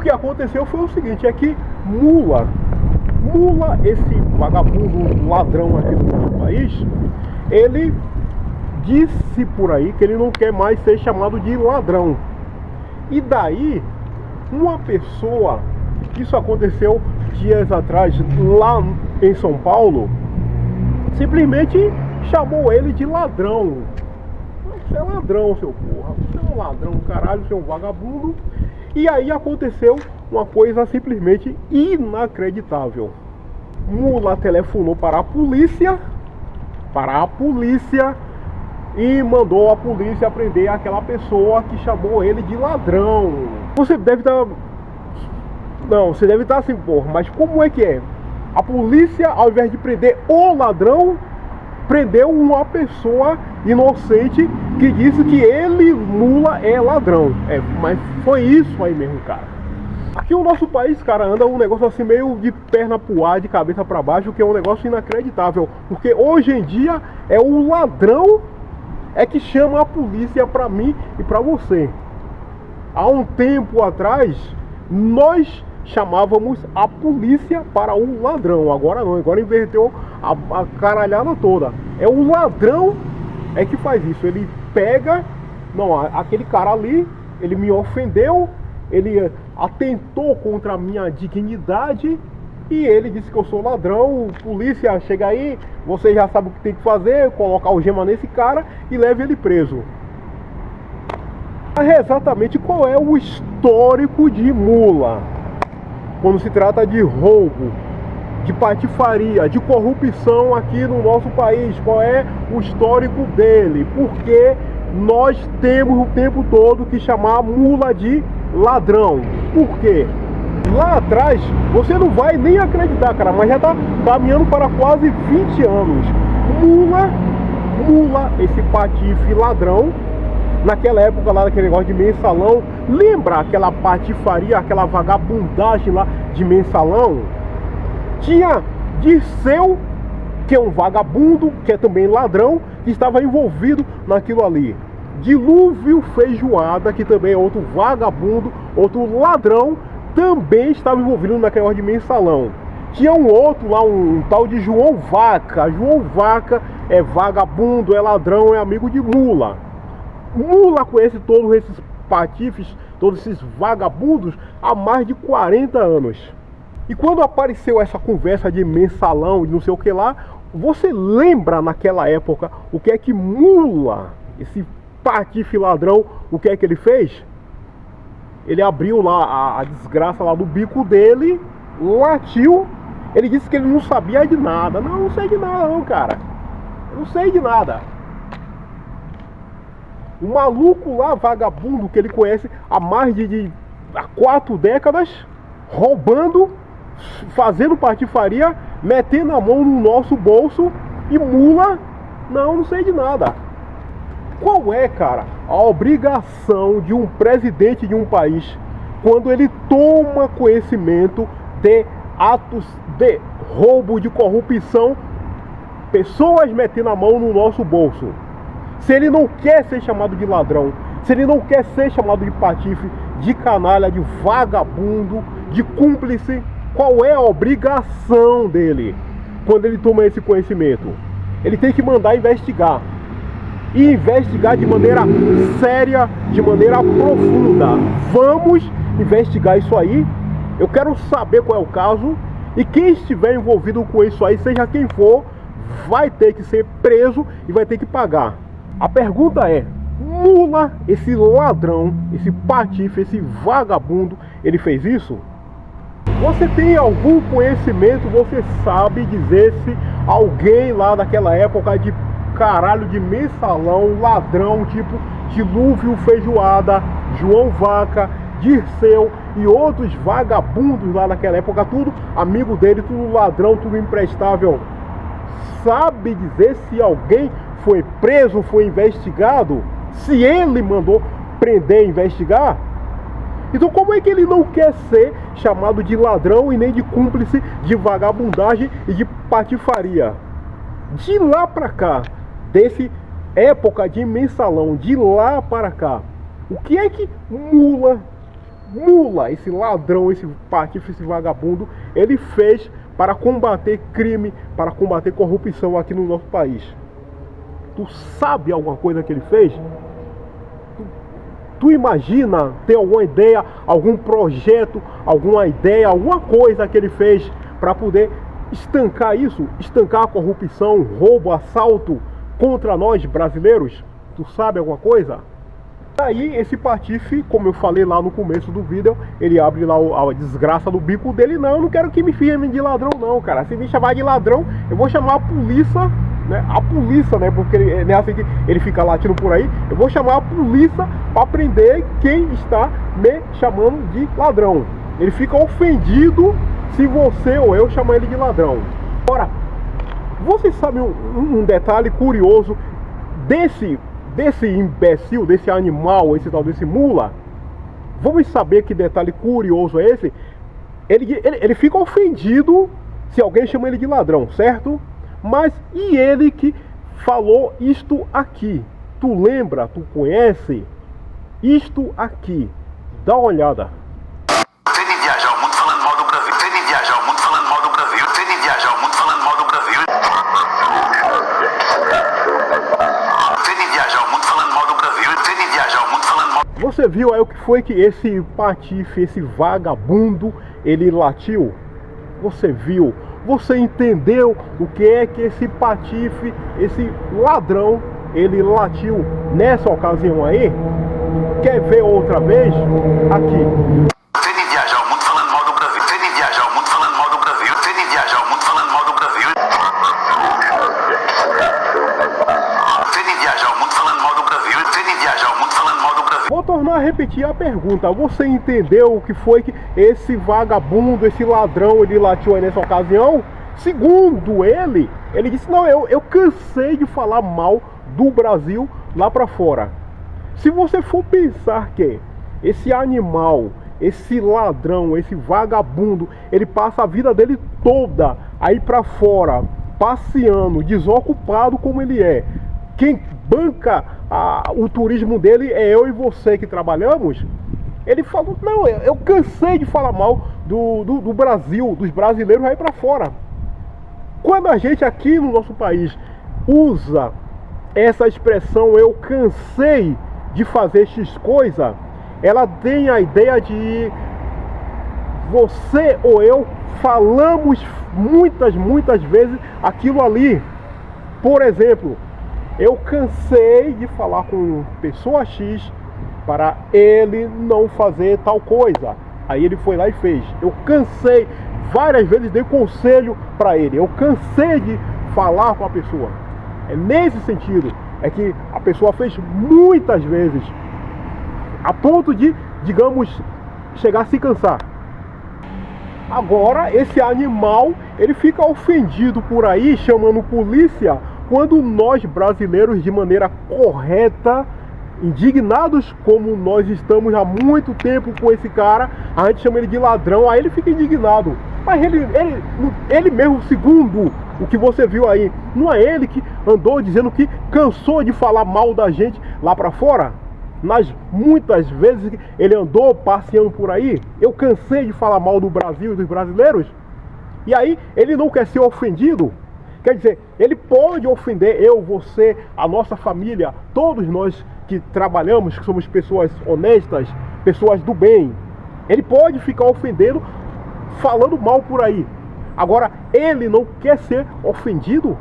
O que aconteceu foi o seguinte, é que Mula, esse vagabundo ladrão aqui do nosso país, ele disse por aí que ele não quer mais ser chamado de ladrão. E daí, uma pessoa, isso aconteceu dias atrás lá em São Paulo, simplesmente chamou ele de ladrão. Você é ladrão, seu porra, você é um ladrão, caralho, você é um vagabundo. E aí aconteceu uma coisa simplesmente inacreditável. Mula telefonou para a polícia, e mandou a polícia prender aquela pessoa que chamou ele de ladrão. Você deve estar... Não, você deve estar assim, porra, mas como é que é? A polícia, ao invés de prender o ladrão, prendeu uma pessoa inocente que disse que ele, Mula, é ladrão. Mas foi isso aí mesmo, cara. Aqui o nosso país, cara, anda um negócio assim meio de perna pro ar, de cabeça para baixo, que é um negócio inacreditável. Porque hoje em dia é o ladrão que chama a polícia pra mim e pra você. Há um tempo atrás, nós chamávamos a polícia para o ladrão. Agora não, agora inverteu a caralhada toda. É o ladrão que faz isso. Ele pega, não, aquele cara ali, ele me ofendeu, ele atentou contra a minha dignidade e ele disse que eu sou ladrão. Polícia, chega aí, você já sabe o que tem que fazer, colocar o gema nesse cara e leve ele preso. Mas exatamente qual é o histórico de Mula quando se trata de roubo, de patifaria, de corrupção aqui no nosso país? Qual é o histórico dele? Porque nós temos o tempo todo que chamar Mula de ladrão. Por quê? Lá atrás, você não vai nem acreditar, cara, mas já tá caminhando para quase 20 anos. Mula, esse patife ladrão, naquela época lá, daquele negócio de mensalão, lembra aquela patifaria, aquela vagabundagem lá de mensalão? Tinha Dirceu, que é um vagabundo, que é também ladrão, que estava envolvido naquilo ali. Dilúvio Feijoada, que também é outro vagabundo, outro ladrão, também estava envolvido naquele negócio de mensalão. Tinha um outro lá, um tal de João Vaca. João Vaca é vagabundo, é ladrão, é amigo de Mula. Mula conhece todos esses patifes, todos esses vagabundos há mais de 40 anos. E quando apareceu essa conversa de mensalão e não sei o que lá, você lembra naquela época o que é que Mula, esse patife ladrão, o que é que ele fez? Ele abriu lá a desgraça lá do bico dele, latiu, ele disse que ele não sabia de nada. Não sei de nada não, cara. Eu não sei de nada. O maluco lá, vagabundo, que ele conhece há mais de 4 décadas, roubando, fazendo patifaria, metendo a mão no nosso bolso, e Mula, não sei de nada. Qual é, cara, a obrigação de um presidente de um país quando ele toma conhecimento de atos de roubo, de corrupção, pessoas metendo a mão no nosso bolso? Se ele não quer ser chamado de ladrão, se ele não quer ser chamado de patife, de canalha, de vagabundo, de cúmplice, qual é a obrigação dele quando ele toma esse conhecimento? Ele tem que mandar investigar. E investigar de maneira séria, de maneira profunda. Vamos investigar isso aí. Eu quero saber qual é o caso. E quem estiver envolvido com isso aí, seja quem for, vai ter que ser preso e vai ter que pagar. A pergunta é: Mula, esse ladrão, esse patife, esse vagabundo, ele fez isso? Você tem algum conhecimento, você sabe dizer se alguém lá daquela época de caralho de mensalão, ladrão, tipo Dilúvio Feijoada, João Vaca, Dirceu e outros vagabundos lá naquela época, tudo amigo dele, tudo ladrão, tudo imprestável, sabe dizer se alguém foi preso, foi investigado? Se ele mandou prender e investigar? Então como é que ele não quer ser chamado de ladrão e nem de cúmplice de vagabundagem e de patifaria? De lá pra cá, desse época de mensalão, de lá para cá, o que é que Mula mula, esse ladrão, esse patife, esse vagabundo, ele fez para combater crime, para combater corrupção aqui no nosso país? Tu sabe alguma coisa que ele fez? Tu imagina ter alguma ideia, algum projeto, alguma ideia, alguma coisa que ele fez para poder estancar isso? Estancar a corrupção, roubo, assalto contra nós brasileiros? Tu sabe alguma coisa? Aí esse patife, como eu falei lá no começo do vídeo, ele abre lá a desgraça do bico dele. Não, eu não quero que me chamem de ladrão não, cara. Se me chamar de ladrão, eu vou chamar a polícia, né? A polícia, né? Porque não é assim que ele fica latindo por aí. Eu vou chamar a polícia para prender quem está me chamando de ladrão. Ele fica ofendido se você ou eu chamar ele de ladrão. Ora, vocês sabem um detalhe curioso desse imbecil, desse animal, esse tal desse mula? Vamos saber que detalhe curioso é esse? Ele fica ofendido se alguém chama ele de ladrão, certo? Mas e ele que falou isto aqui? Tu lembra? Tu conhece? Isto aqui. Dá uma olhada. Você de viajar o mundo falando mal do Brasil. Você de viajar o mundo falando mal do Brasil. Você de viajar o mundo falando mal do Brasil. Você de viajar o mundo falando mal do Brasil. Você de viajar o mundo falando mal. Você viu aí o que foi que esse patife, esse vagabundo, ele latiu? Você viu? Você entendeu o que é que esse patife, esse ladrão, ele latiu nessa ocasião aí? Quer ver outra vez? Aqui. Você de viajar o mundo falando mal do Brasil. Você de viajar o mundo falando mal do Brasil. Você de viajar o mundo falando mal do Brasil. Você de viajar o mundo falando mal do Brasil. Você de viajar o mundo falando mal do Brasil. Vou tornar a repetir a pergunta. Você entendeu o que foi que esse vagabundo, esse ladrão, ele latiu aí nessa ocasião? Segundo ele disse, não, eu cansei de falar mal do Brasil lá pra fora. Se você for pensar que esse animal, esse ladrão, esse vagabundo, ele passa a vida dele toda aí pra fora, passeando, desocupado como ele é. Quem banca o turismo dele é eu e você que trabalhamos. Ele falou, não, eu cansei de falar mal do Brasil, dos brasileiros aí pra fora. Quando a gente aqui no nosso país usa essa expressão, eu cansei de fazer X coisa, ela tem a ideia de você ou eu falamos muitas vezes aquilo ali. Por exemplo, eu cansei de falar com pessoa X para ele não fazer tal coisa. Aí ele foi lá e fez. Eu cansei, várias vezes dei conselho para ele. Eu cansei de falar com a pessoa. É nesse sentido. É que a pessoa fez muitas vezes, a ponto de, digamos, chegar a se cansar. Agora, esse animal, ele fica ofendido por aí, chamando polícia, quando nós brasileiros, de maneira correta, indignados como nós estamos há muito tempo com esse cara, a gente chama ele de ladrão, aí ele fica indignado. Mas ele mesmo, segundo o que você viu aí, não é ele que andou dizendo que cansou de falar mal da gente lá pra fora? Nas muitas vezes ele andou passeando por aí, eu cansei de falar mal do Brasil e dos brasileiros. E aí ele não quer ser ofendido. Quer dizer, ele pode ofender eu, você, a nossa família, todos nós que trabalhamos, que somos pessoas honestas, pessoas do bem. Ele pode ficar ofendendo, falando mal por aí. Agora, ele não quer ser ofendido.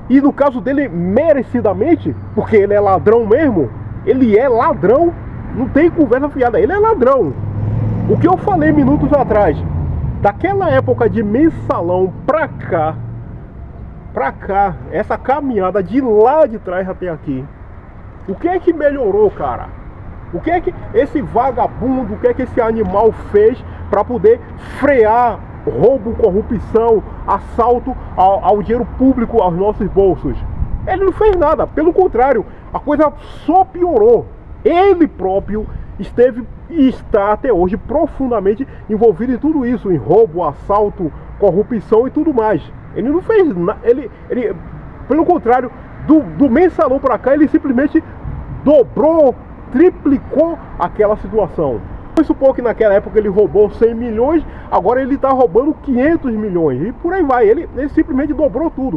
E no caso dele, merecidamente, porque ele é ladrão mesmo. Ele é ladrão, não tem conversa fiada, ele é ladrão. O que eu falei minutos atrás, daquela época de mensalão pra cá, essa caminhada de lá de trás até aqui, o que é que melhorou, cara? O que é que esse vagabundo, o que é que esse animal fez para poder frear roubo, corrupção, assalto ao dinheiro público, aos nossos bolsos? Ele não fez nada, pelo contrário, a coisa só piorou. Ele próprio esteve e está até hoje profundamente envolvido em tudo isso, em roubo, assalto, corrupção e tudo mais. Ele não fez nada, ele pelo contrário, do mensalão para cá, ele simplesmente dobrou, triplicou aquela situação. Vamos supor que naquela época ele roubou 100 milhões, agora ele está roubando 500 milhões. E por aí vai, ele simplesmente dobrou tudo.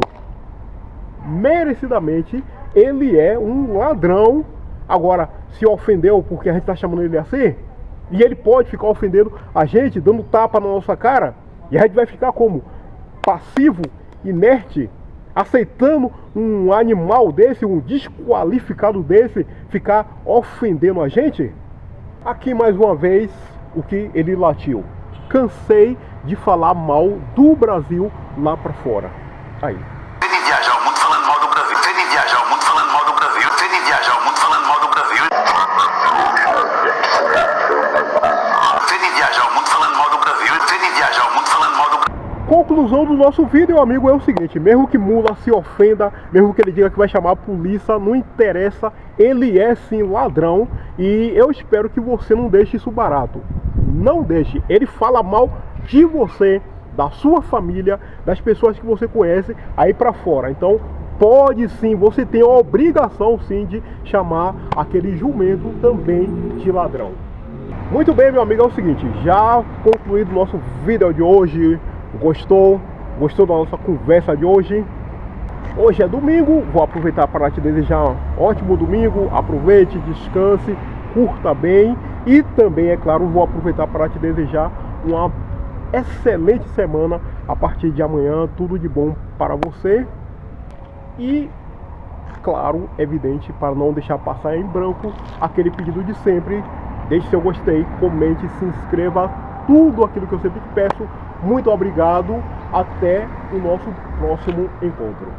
Merecidamente, ele é um ladrão. Agora, se ofendeu porque a gente está chamando ele assim, e ele pode ficar ofendendo a gente, dando tapa na nossa cara, e a gente vai ficar como? Passivo, inerte, aceitando um animal desse, um desqualificado desse, ficar ofendendo a gente? Aqui mais uma vez o que ele latiu. Cansei de falar mal do Brasil lá pra fora. Aí. Cansei de viajar o mundo falando mal do Brasil. Cansei de viajar o mundo falando mal do Brasil. Cansei de viajar o mundo falando mal do Brasil. Cansei de viajar o mundo falando mal do Brasil. Cansei de viajar o mundo falando mal do Brasil. Conclusão do nosso vídeo, meu amigo, é o seguinte: mesmo que Mula se ofenda, mesmo que ele diga que vai chamar a polícia, não interessa, ele é sim ladrão. E eu espero que você não deixe isso barato. Não deixe. Ele fala mal de você, da sua família, das pessoas que você conhece aí pra fora. Então pode sim, você tem a obrigação sim de chamar aquele jumento também de ladrão. Muito bem, meu amigo, é o seguinte: já concluído o nosso vídeo de hoje. Gostou da nossa conversa de hoje? Hoje é domingo, vou aproveitar para te desejar um ótimo domingo. Aproveite, descanse, curta bem. E também, é claro, vou aproveitar para te desejar uma excelente semana. A partir de amanhã, tudo de bom para você. E, claro, evidente, para não deixar passar em branco, aquele pedido de sempre: deixe seu gostei, comente, se inscreva, tudo aquilo que eu sempre te peço. Muito obrigado, até o nosso próximo encontro.